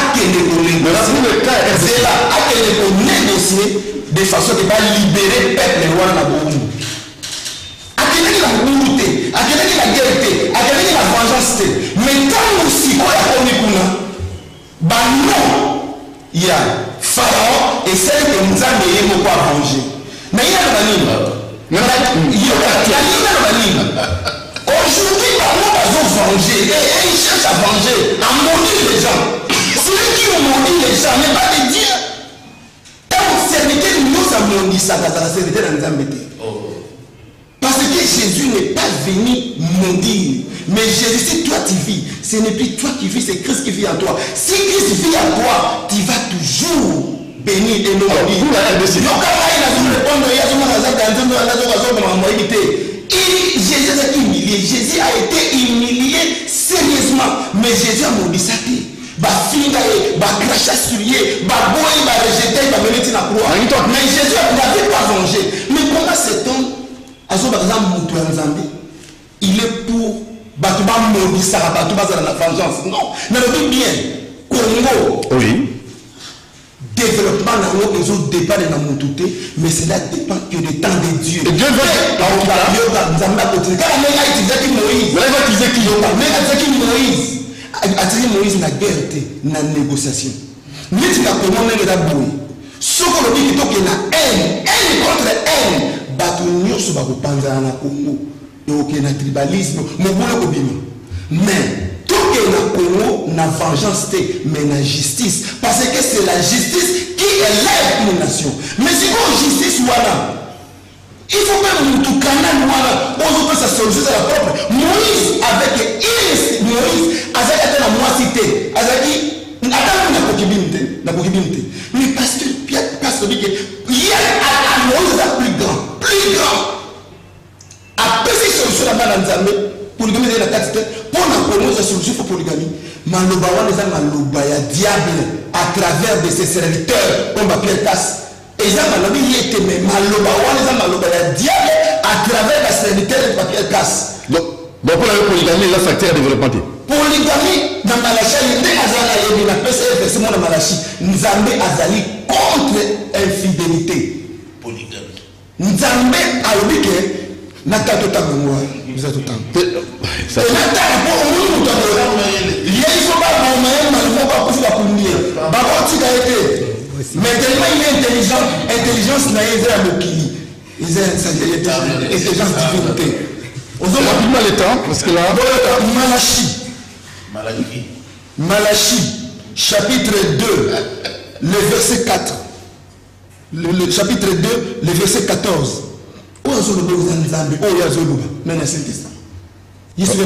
négocier de façon de libérer le peuple de à la bonté, à la guerre, à la vengeance. Mais quand aussi, il y a Pharaon et celle que nous avons pas venger. Mais il y a aujourd'hui, ils vont venger et ils cherchent à venger, à maudire les gens. Celui qui ont maudit les gens n'est pas de Dieu. Et serviteur, nous avons maudit ça dans la serviteur de Nzambe. Parce que Jésus n'est pas venu maudire. Mais Jésus, si toi tu vis, ce n'est plus toi qui vis, c'est Christ qui vit en toi. Si Christ vit en toi, tu vas toujours bénir et non maudire. Jésus a humilié. Jésus a été humilié sérieusement. Mais Jésus a maudit ça. Mais Jésus n'avait pas vengé. Mais comment cet homme, il est pour maudire ça, la vengeance? Non, ne bien. Congo. Oui. Développement dans les autres dépend de la montée, mais cela dépend que du temps de Dieu. Et Dieu veut Moïse na guerre, na négociation. Mais tu as commandé la bouille. Ce qu'on dit que na haine contre haine, batonio sur la Panza na Congo, et aucun tribalisme, mais tout que na Congo na vengeance, mais na justice, parce que c'est la justice qui élève une nation. Mais si vous justice voilà, il faut même tout canal voilà, on peut sa solution à la propre. Moïse avec Moïse avec la moitié, avec la possibilité. Mais parce que il y a Moïse plus grand. Après ces solutions là dans Nzambe, polygamie de la taxe pour la promotion de solution pour polygamie. Maloba wana maloba ya diable à travers de ses serviteurs comme Pierre Casse. Et ça maloba y était mais maloba wana maloba ya diable à travers les serviteurs de Pierre Casse. Donc pour la polygamie, il y a un facteur de développement. Polygamie dans Malachi, il y a un PCF, c'est mon Malachi. Nzambe azali contre infidélité. Polygamie. Nzambe a dit que Nata tout à mémoire. Vous êtes tout à l'heure. Il faut pas pour la combien. Mais tellement il est intelligent, intelligence n'a pas de Mokili. Il est intelligence divinité. On a rapidement le temps parce que là. Malachi, chapitre 2, le verset 4. Le chapitre 2, le verset 14. Oh, il se fait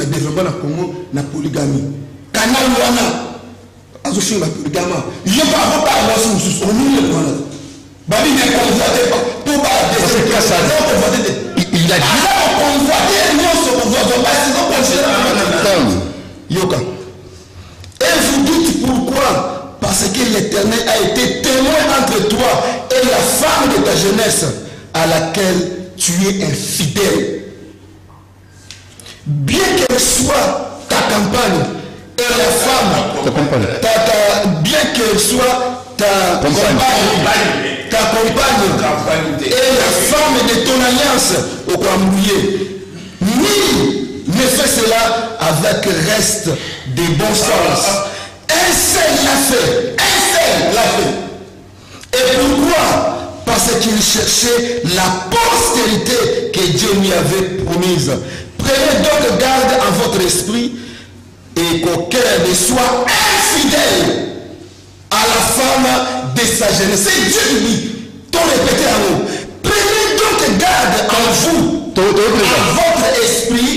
développer la Congo, la polygamie. Canal Wana, Azofi la polygamie. Il n'y a pas de sous on nous le voilà. Babi n'est convoité pour pas il a dit convoité, nous sommes Yoka. Et vous dites pourquoi? Parce que l'Éternel a été témoin entre toi et la femme de ta jeunesse à laquelle tu es infidèle. Bien qu'elle soit ta campagne et la femme, bien qu'elle soit ta compagne et la femme de ton alliance au Kwambouye, ni ne fais cela avec le reste des bons sens. Un seul l'a fait. Et pourquoi? Parce qu'il cherchait la postérité que Dieu lui avait promise. Prenez donc garde en votre esprit et qu'aucun ne soit infidèle à la femme de sa jeunesse. C'est Dieu qui dit, t'en répétez à nous. Prenez donc garde en vous, en votre esprit.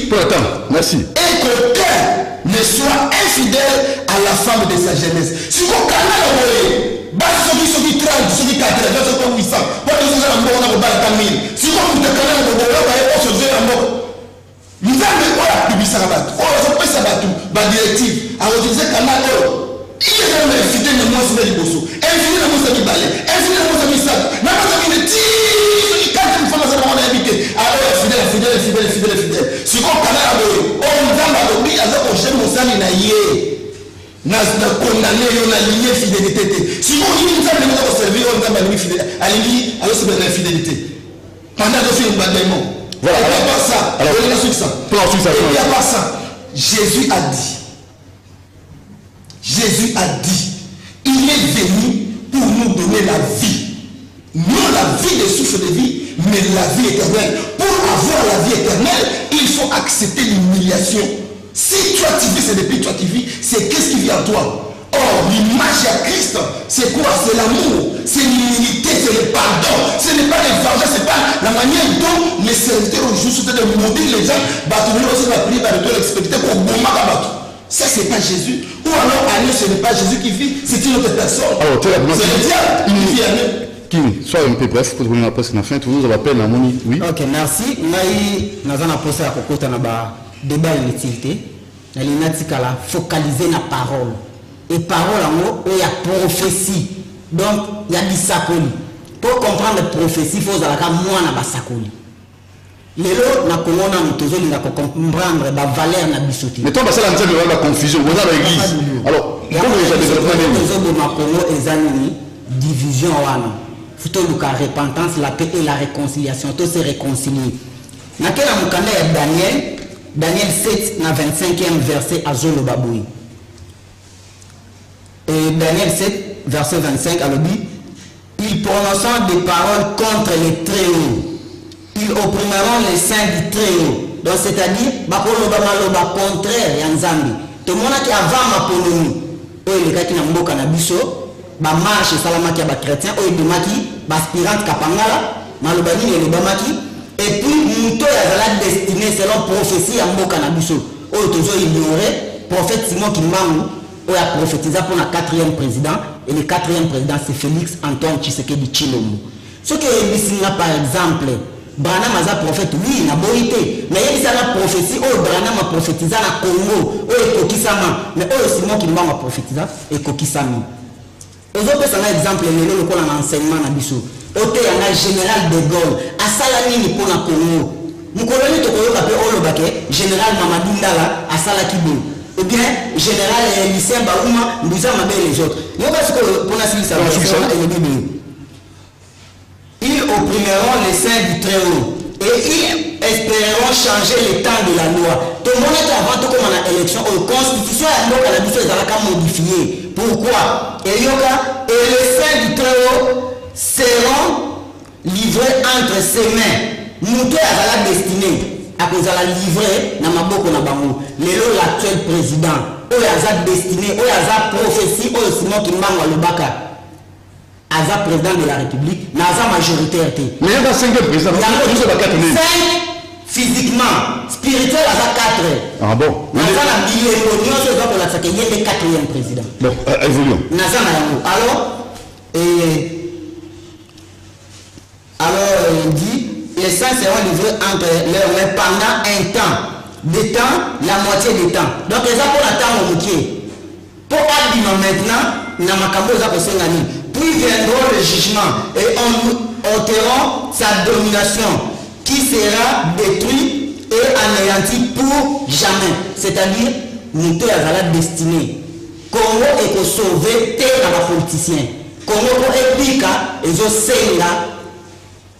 Merci. Et qu'aucun ne soit infidèle à la femme de sa jeunesse. Si vous canal ceux qui 30, ceux qui 80, ceux qui 800, si vous Nous avons la publicité à battre. On a fait ça la directive. À utiliser le canal. Il y a un fidèle de moi sur les bossos. Un fidèle de moi sur les balais. Un fidèle de moi sur les sacs. N'a pas de tir. Quand une femme a invité. Alors, fidèle. Si on canal, on a l'obli, on a j'aime mon sang, il a yé. N'a condamné, on a lié fidélité. Si on dit une femme, on a servi, on a lié fidélité. Alors, c'est de l'infidélité. Pendant que c'est un bâtiment. Voilà. Il n'y a pas ça. Alors, il n'y a pas ça. Jésus a dit, il est venu pour nous donner la vie. Non la vie de souffle de vie, mais la vie éternelle. Pour avoir la vie éternelle, il faut accepter l'humiliation. Si toi tu vis, c'est depuis toi qui vis, c'est qu'est-ce qui vient en toi? Or, l'image à Christ, c'est quoi? C'est l'amour, c'est l'humilité, c'est le pardon. Ce n'est pas les vengeances, ce n'est pas la manière dont les serviteurs ont juste de maudire les gens. Aussi va prier par le tour expecté pour bomber à battre. Ça, ce n'est pas Jésus. Ou alors, à nous, ce n'est pas Jésus qui vit, c'est une autre personne. Alors, c'est le diable qui vit à nous. Kim, sois un peu bref, pour vous donner la presse, fin, tout nous appelle à Moni. Oui. Ok, merci. Nous avons posé à côté de débat d'inutilité. Nous avons focalisé la parole. Et parole en haut, il y a prophétie. Donc, il y a du sacoli. Pour comprendre la prophétie, il faut que moi na basakoli. Les autres, nous comprendre la valeur na bisoti. Mais toi, ça là, nous la confusion. Vous avez l'église. Alors, comment vous avez développé division wana. Il faut que la repentance, la paix et la réconciliation, tout se réconcilier. Dans quel Daniel 7, na 25e verset à Zolo Baboui. Et Daniel 7, verset 25, à l'objet, ils prononçant des paroles contre les Très-Hauts. Ils opprimeront les saints du Très-Haut. Donc, c'est-à-dire, bakoloba contraire ya Nzambi. Tout le monde qui avant ma polémie, il y a qui n'a pas canabiso, ba marche salamaki ba chrétien, il y a qui aspirante kapangala, malobani et le bamaki. Et puis, nous avons destiné selon prophétie à Mboka Nabiso. Nous avons ignoré le prophète Simon Kimbangu. On a prophétisé pour le 4e président. Et le 4e président, c'est Félix Antoine Tshisekedi Tshilombo. Ce qui est par exemple, Branham a prophète, oui, il a boité. Mais il y a une prophétie, Branham a prophétisé à Congo, Kokisama. Mais Simon Kimbangu a prophétisé et Kokisama. Vous avez un exemple, le enseignement Nabiso. Ote yana général de Gaulle asala nini pona Congo mukoloni to koyoka pe olobake général Mamadi Ndala asala kibo ou bien général Lucien Baouma mbuza mabe les autres yoka siko pona silisa et le Bible. Ils opprimeront les saints du Très-Haut et ils espéreront changer les temps de la loi. Tout le monde est avant tout comme en élection aux constitution et la Bible est modifiée. Pourquoi? Et les saints du Très-Haut seront livrés entre ses mains. Nous tous à la destinée à cause de la livrée dans ma boko na bango. L'actuel président, où a destiné, où a prophétie, où Simon Kimbangu Lubaka, a président de la République, n'a pas majoritaire. Mais il y a un 5e président. Il y a 5 physiquement, spirituel à 4. Ah bon? Il y a le 4e président. Bon, évoluons. Alors, il dit, les saints seront livrés entre leurs mains pendant un temps. Des temps, la moitié des temps. Donc, les gens pour attendre au métier. Pour Abima maintenant, puis viendra le jugement et on ôtera sa domination qui sera détruite et anéantie pour jamais. C'est-à-dire, nous sommes à la destinée. Congo est pour sauver terre à la politicien. Congo pour épica et je sais là.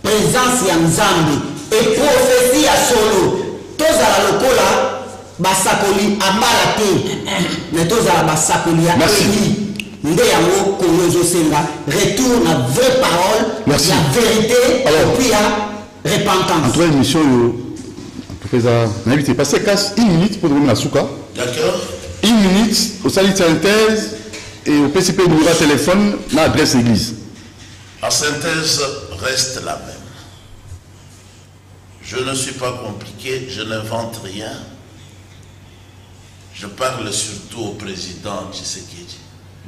Présence ya Nzambi et prophétie à solo. Tous à la locola, basakoli abala te. Mais tous à la basakoli à Eli. Ndéyango Kongo Senga retourne à vraie parole, merci. La vérité et puis à repentance. En trois émissions, professeur, on a invité passer casse 1 minute pour donner la souka. D'accord. 1 minute au salut de synthèse et au PCP numéro de téléphone, l'adresse église. La synthèse reste la même. Je ne suis pas compliqué, je n'invente rien. Je parle surtout au président Tshisekedi,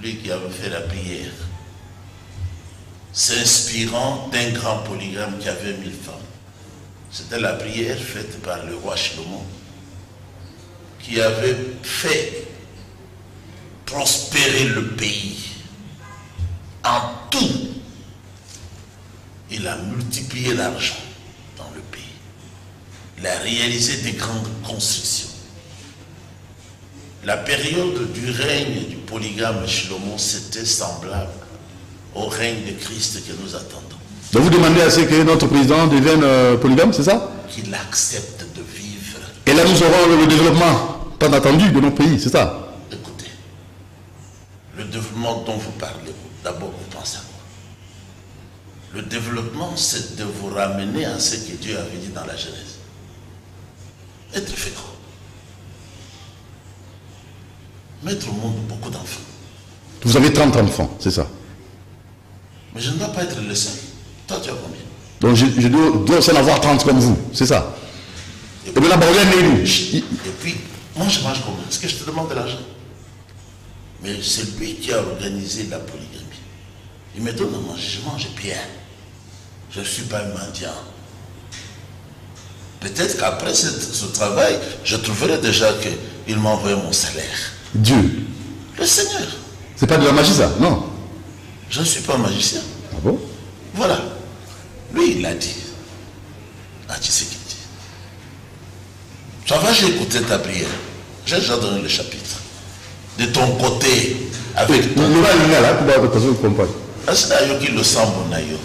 lui qui avait fait la prière, s'inspirant d'un grand polygramme qui avait 1000 femmes. C'était la prière faite par le roi Shlomo qui avait fait prospérer le pays en tout. Il a multiplié l'argent dans le pays. Il a réalisé des grandes constructions. La période du règne du polygame Shlomo, c'était semblable au règne de Christ que nous attendons. Donc vous demandez à ce que notre président devienne polygame, c'est ça? Qu'il accepte de vivre. Et là nous aurons le développement tant attendu de nos pays, c'est ça? Écoutez, le développement dont vous parlez, d'abord vous pensez à quoi? Le développement, c'est de vous ramener à ce que Dieu avait dit dans la Genèse. Être fécond. Mettre au monde beaucoup d'enfants. Vous avez 30 enfants, c'est ça? Mais je ne dois pas être le seul. Toi, tu as combien? Donc je dois aussi en avoir 30 comme vous, c'est ça? Et puis, moi je mange comment? Est-ce que je te demande de l'argent? Mais c'est lui qui a organisé la polygamie. Il me donne à manger, je mange bien. Je ne suis pas un mendiant. Peut-être qu'après ce travail, je trouverai déjà qu'il m'a envoyé mon salaire. Dieu? Le Seigneur. C'est pas de la magie ça? Non. Je ne suis pas un magicien. Ah bon? Voilà. Lui, il l'a dit. Ah, tu sais qu'il dit. Ça va, j'ai écouté ta prière. J'ai déjà donné le chapitre. De ton côté, avec ton... Est-ce que tu le sens, mon aïe?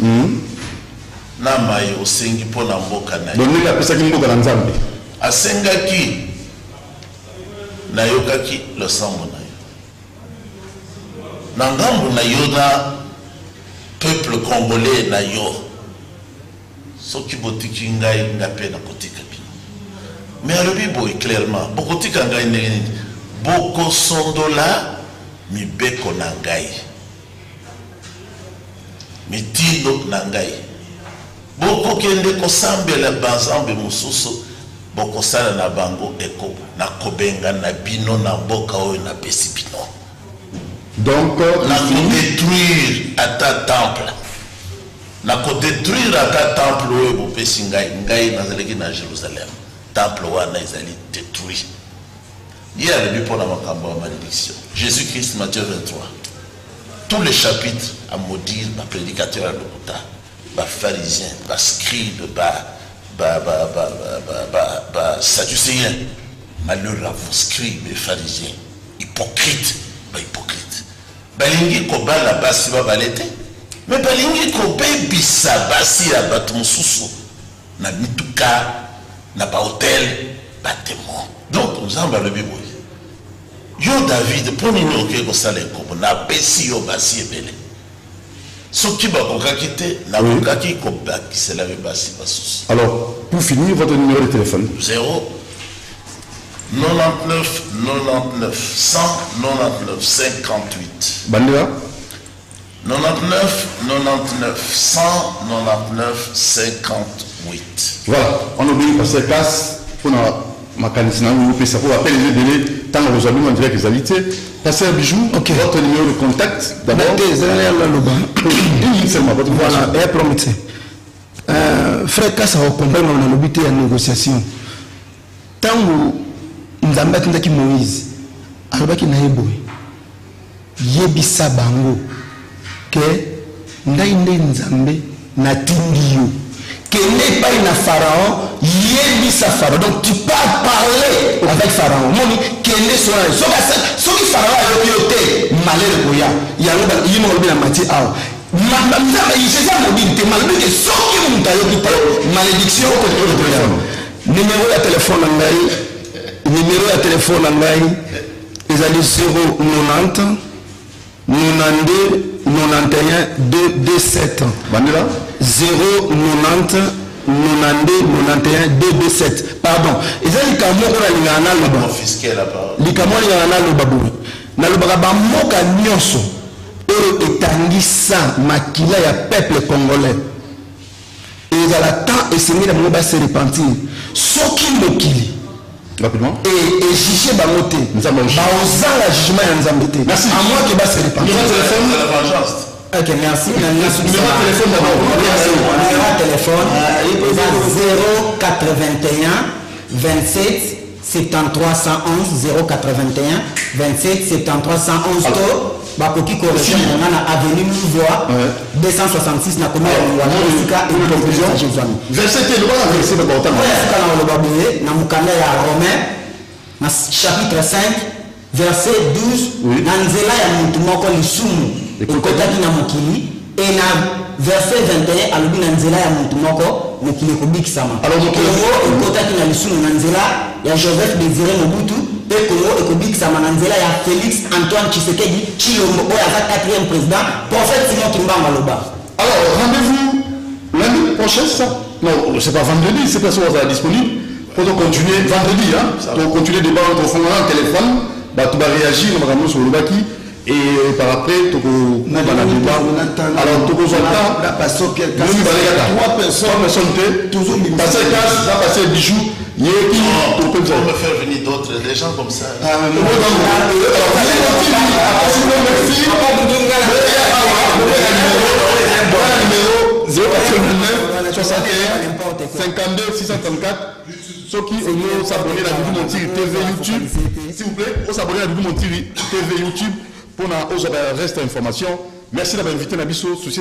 Na mayo osengi po na mboka na yo. Donc il a pensé qu'il mboka na nzambe. Asengaki na yokaki le sambo na yo. Na ngambo na yo na peuple congolais na yo. Soki botiki ngai ngape na kotika bino. Mais alobi boy clairement, bokotika ngai ndenge boko sondola mibeko na ngai. Mitindo na ngai. Boko kende kosambela banzambe mususu boko sala na bango eko na kobenga na bino na mboka oyo na pesi bino. Donc na détruire à ta temple. Na détruire à ta temple oyo bopesi ngai nazaleki na Jérusalem. Temple wana ezali détruit. Il y a le pour la malédiction. Jésus-Christ, Matthieu 23. Tous les chapitres à maudire, ma prédicateur à l'Okota. Pharisiens, scribes, sadducéens. Malheur à vous, scribes et pharisiens. Hypocrites, hypocrites. Balingi koba la basi ba balete. Mais balingi kobe bisa basi à batumususu. Na mituka, na ba hôtel, ba témoin. Donc nous avons le Bible. Yo David, pour nous que ça les comme na besi yo basi ebele. Alors, pour finir, votre numéro de téléphone. 0 99 99 199 58. Bandera 99 99 199 58. Voilà, on oublie parce que casse pour ma canisina ou ça pour appeler les délais tant que vous avez en direct les invités. Passer un bijou, ok. Votre numéro de contact d'abord. Voilà, et promis. Frère Kassa a compris dans l'obité à négociation. Tant que nous avons dit Moïse, alors qu'il n'a pas yebisa bango que ndainde nzambe na tindiyo que n'est pas une pharaon yebisa pharaon. Donc tu peux parler avec pharaon. Moni que n'est soit ce qui pharaon a yoté malheur koya yaloba yimo na mati aw nzambe yiseza mobilité malheur que ce qui monta yoté malédiction numéro de téléphone ngai numéro de téléphone ngai ezali 090 92 91 227. Bandera 090 92 91 227. Pardon. Ezali kamo ko na lingana loba. Confisquer la parole. Likamo lingana loba boui. Na loba ba moka nyonso oyo etangisa makila ya peuple congolais. Ezala temps esengeli na moba se repentir. Soki mokili rapidement et juger bamoté baozanga jugement ya nzambe te merci à moi que ba se repentir. Numéro de téléphone de la vengeance. Ok, merci. Numéro de téléphone d'abord. Numéro de téléphone 081 27 73 111 081 27 73 111 to bakoki correction na avenue Louvois 266 na commune ya Moussika et conclusion verset le bas verset de Bautan kana le babé na mukanda ya Romain na chapitre 5 verset 12 na nzela ya mutu moko lisumu ekotaki na mokili et na verset 21 alobi na nzela ya mutu moko mokili kobikisama alors Congo ekotaki na lisumu na nzela ya Joseph Désiré Mobutu pe Congo ekobikisama na nzela ya Félix Antoine Tshisekedi Tshilombo oyo aza 4e président prophète Simon Kimbanga loba. Alors rendez-vous lundi prochain ça? Non, c'est pas vendredi, c'est pas ça disponible pour continuer vendredi hein, donc continuer débat entre fondement téléphone bah tu vas réagir on va sur le baki et par après tu vas alors tu vas la pasteur Pierre Kassi 3 personnes toujours passer casse va passer bijoux il y a qui on peut faire venir d'autres des gens comme ça numéro 089 61 52 634 ceux qui ont s'abonner à la vidéo Montiri TV YouTube s'il vous plaît on s'abonner à la vidéo Montiri TV YouTube pour la reste information merci d'avoir invité Nabiso souci